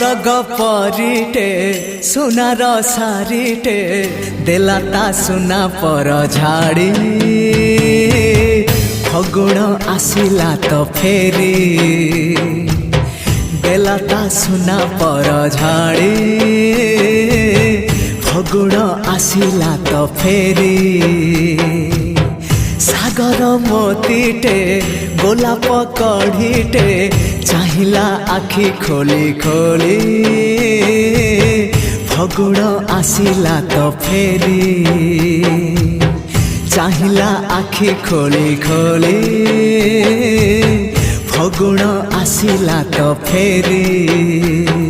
सरग परिटे सुनार सारिटे देला ता सुना पर झाड़ी फगुण आसिला तो फेरी देला ता सुना पर झाड़ी फगुण आसिला तो फेरी सागर मोतीटे गोलाप कढ़ीटे चाहिला आखि खोली खोली फगुण आसिला तो फेरी चाहिला आखि खोली खोली फगुण आसिला तो फेरी।